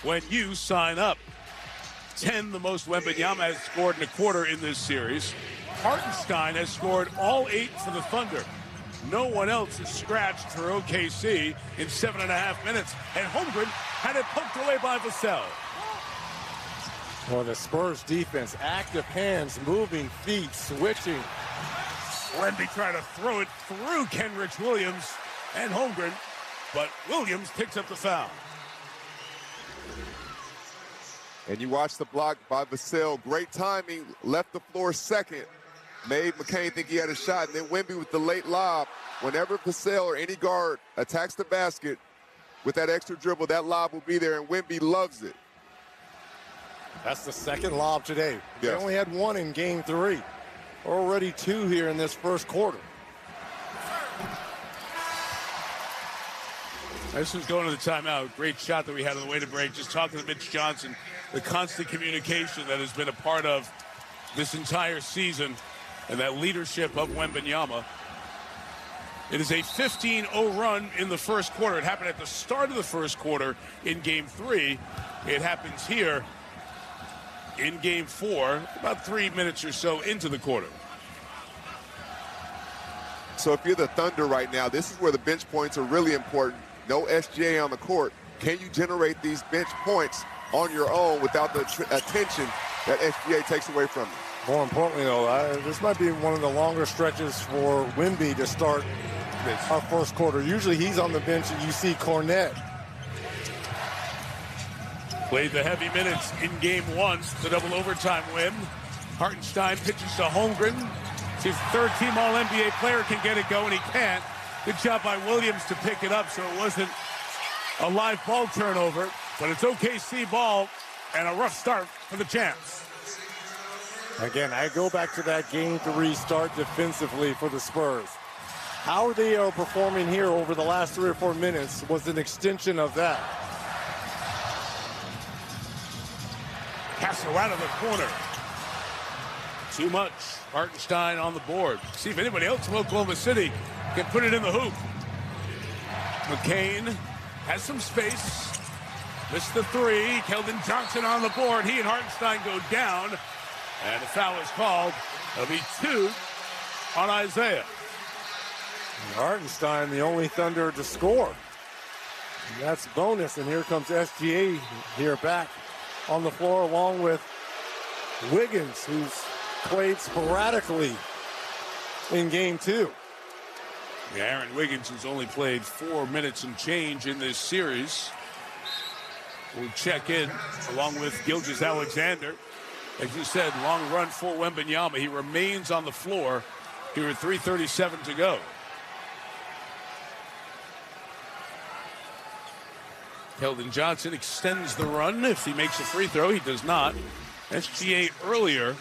when you sign up. 10, the most Wembanyama has scored in a quarter in this series. Hartenstein has scored all 8 for the Thunder. No one else has scratched for OKC in 7.5 minutes. And Holmgren had it poked away by Vassell. Well, the Spurs defense, active hands, moving feet, switching. Wemby trying to throw it through Kenrich Williams and Holmgren, but Williams picks up the foul. And you watch the block by Vassell. Great timing, left the floor second. Made McCain think he had a shot, and then Wemby with the late lob. Whenever Vassell or any guard attacks the basket with that extra dribble, that lob will be there, and Wemby loves it. That's the second lob today. They Yes. only had one in game 3. Already 2 here in this first quarter. This was going to the timeout. Great shot that we had on the way to break. Just talking to Mitch Johnson, the constant communication that has been a part of this entire season and that leadership of Wembanyama. It is a 15-0 run in the first quarter. It happened at the start of the first quarter in game 3. It happens here in game 4, about 3 minutes or so into the quarter. So if you're the Thunder right now, this is where the bench points are really important. No SGA on the court. Can you generate these bench points on your own without the attention that SGA takes away from you? More importantly, though, this might be one of the longer stretches for Wemby to start our first quarter. Usually he's on the bench and you see Cornette. Played the heavy minutes in game 1, the double overtime win. Hartenstein pitches to Holmgren. See if third-team All-NBA player can get it going. He can't. Good job by Williams to pick it up, so it wasn't a live ball turnover. But it's OKC ball and a rough start for the champs. Again, I go back to that game 3 start defensively for the Spurs. How they are performing here over the last 3 or 4 minutes was an extension of that. Castro out of the corner. Too much. Hartenstein on the board. See if anybody else from Oklahoma City can put it in the hoop. McCain has some space. Missed the 3. Keldon Johnson on the board. He and Hartenstein go down. And the foul is called. There'll be 2 on Isaiah. Hartenstein, the only Thunder to score. And that's bonus. And here comes SGA here back on the floor along with Wiggins, who's played sporadically in game 2. Yeah, Aaron Wiggins, who's only played 4 minutes and change in this series, will check in along with Gilgeous-Alexander. As you said, long run for Wembanyama. He remains on the floor here at 3:37 to go. Keldon Johnson extends the run. If he makes a free throw, he does not. SGA earlier,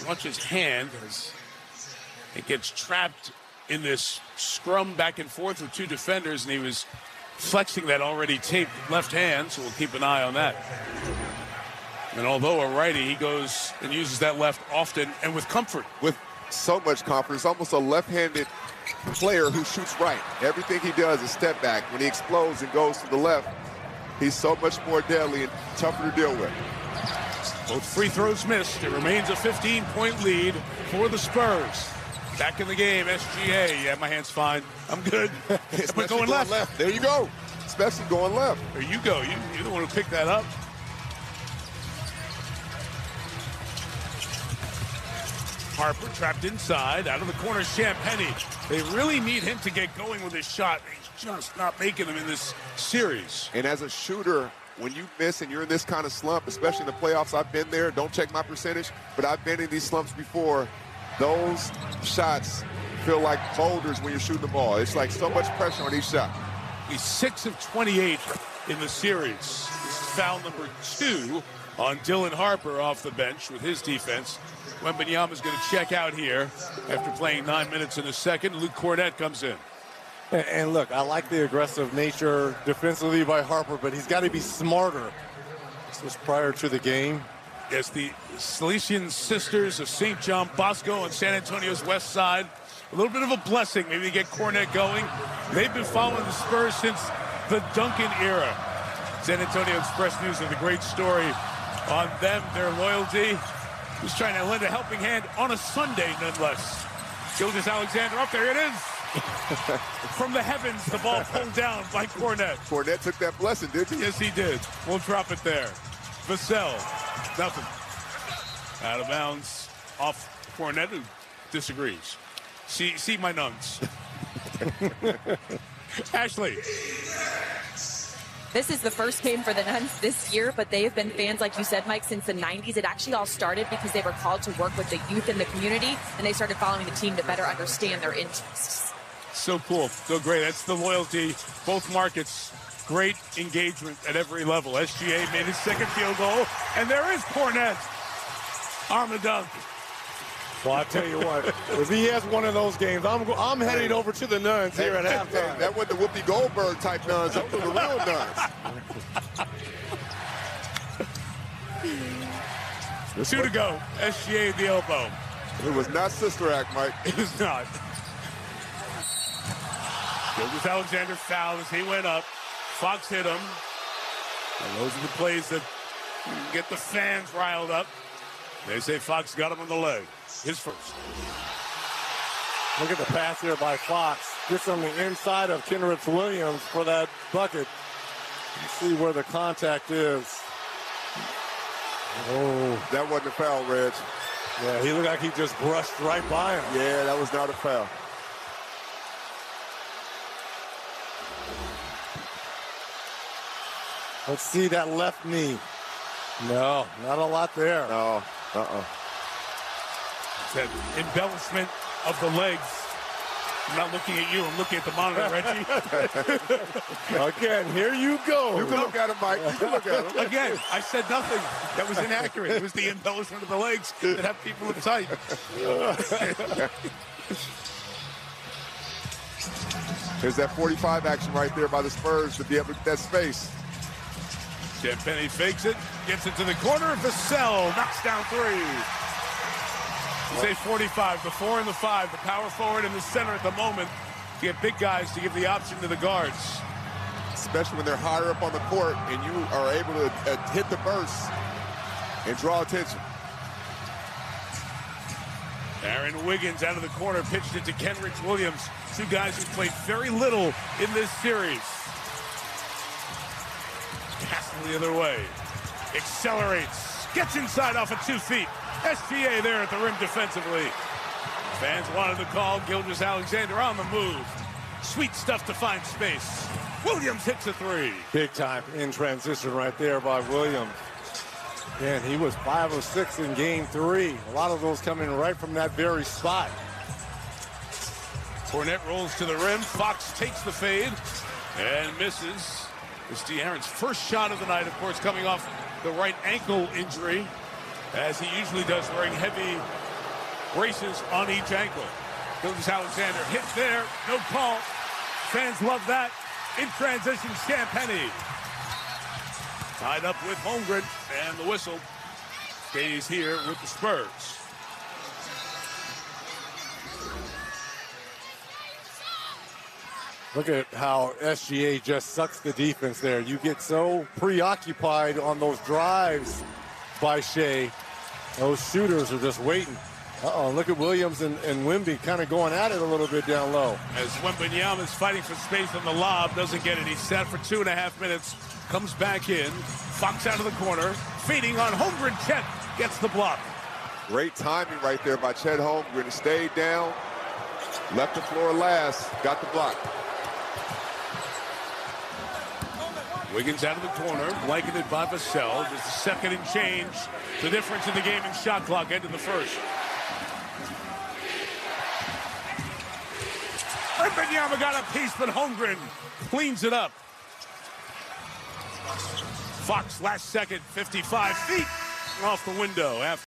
watch his hand as it gets trapped in this scrum back and forth with 2 defenders, and he was flexing that already taped left hand, so we'll keep an eye on that. And although a righty, he goes and uses that left often and with comfort. With so much comfort. It's almost a left-handed player who shoots right. Everything he does is step back. When he explodes and goes to the left, he's so much more deadly and tougher to deal with. Both free throws missed. It remains a 15-point lead for the Spurs. Back in the game, SGA. Yeah, my hand's fine. I'm good. But going left. There you go. Especially going left. There you go. You're the one who picked that up. Harper trapped inside, out of the corner, Champagny. They really need him to get going with his shot. He's just not making them in this series. And as a shooter, when you miss and you're in this kind of slump, especially in the playoffs, I've been there. Don't check my percentage, but I've been in these slumps before. Those shots feel like boulders when you're shooting the ball. It's like so much pressure on each shot. He's 6 of 28 in the series. This is foul number 2 on Dylan Harper off the bench with his defense. Wembanyama's going to check out here after playing 9 minutes in the second. Luke Cornette comes in. And look, I like the aggressive nature defensively by Harper, but he's got to be smarter. This was prior to the game. Yes, the Salesian Sisters of St. John Bosco on San Antonio's west side. A little bit of a blessing, maybe to get Cornette going. They've been following the Spurs since the Duncan era. San Antonio Express News with a great story on them, their loyalty. He's trying to lend a helping hand on a Sunday, nonetheless. Gilgeous-Alexander up there. It is. From the heavens, the ball pulled down by Cornette. Cornette took that blessing, didn't he? Yes, he did. We'll drop it there. Vassell, nothing. Out of bounds off Cornette, who disagrees. See my nuns. Ashley. This is the first game for the Nuns this year, but they have been fans, like you said, Mike, since the 90s. It actually all started because they were called to work with the youth in the community, and they started following the team to better understand their interests. So cool. So great. That's the loyalty. Both markets, great engagement at every level. SGA made his second field goal, and there is Cornette on the dunk. Well, I tell you what, if he has one of those games, I'm heading over to the Nuns here at halftime. That wasn't the Whoopi Goldberg type Nuns. That was the real Nuns. 2 to go. SGA at the elbow. It was not Sister Act, Mike. It was not. Gilgeous-Alexander fouled as he went up. Fox hit him. And those are the plays that get the fans riled up. They say Fox got him on the leg. His first. Look at the pass here by Fox. Gets on the inside of Kenrich Williams for that bucket. Let's see where the contact is. Oh, That wasn't a foul, Reg. yeah, he looked like he just brushed right by him. Yeah, that was not a foul. Let's see that left knee. No, not a lot there. No, That embellishment of the legs. I'm not looking at you. I'm looking at the monitor, Reggie. Again, here you go. You can look at him, Mike. You can look at him. Again, I said nothing. That was inaccurate. It was the embellishment of the legs that have people in sight. There's that 45 action right there by the Spurs to be able to get that space. Penny fakes it, gets it to the corner. Vassell knocks down 3. You say 45, the 4 and the 5, the power forward and the center at the moment. You get big guys to give the option to the guards. Especially when they're higher up on the court and you are able to hit the burst and draw attention. Aaron Wiggins out of the corner, pitched it to Kenrich Williams. 2 guys who played very little in this series. Castle the other way. Accelerates. Gets inside off of 2 feet. SGA there at the rim defensively. Fans wanted to call Gilgeous-Alexander on the move. Sweet stuff to find space. Williams hits a 3. Big time in transition right there by Williams. Man, he was 5 of 6 in game 3. A lot of those coming right from that very spot. Cornette rolls to the rim. Fox takes the fade and misses. It's De'Aaron's first shot of the night, of course, coming off the right ankle injury, as he usually does, wearing heavy braces on each ankle. Gilgeous-Alexander hit there, no call. Fans love that. In transition, Champagny. Tied up with Holmgren, and the whistle stays here with the Spurs. Look at how SGA just sucks the defense there. You get so preoccupied on those drives by Shea. Those shooters are just waiting. Look at Williams and Wemby kind of going at it a little bit down low. As Wembanyama is fighting for space on the lob, doesn't get it. He's sat for 2.5 minutes, comes back in. Fox out of the corner, feeding on Holmgren. Chet gets the block. Great timing right there by Chet Holmgren. He stayed down, left the floor last, got the block. Wiggins out of the corner, blanketed by Vassell. Just a second and change. The difference in the game in shot clock, end of the first. Wembanyama got a piece, but Holmgren cleans it up. Fox last second, 55 feet off the window after.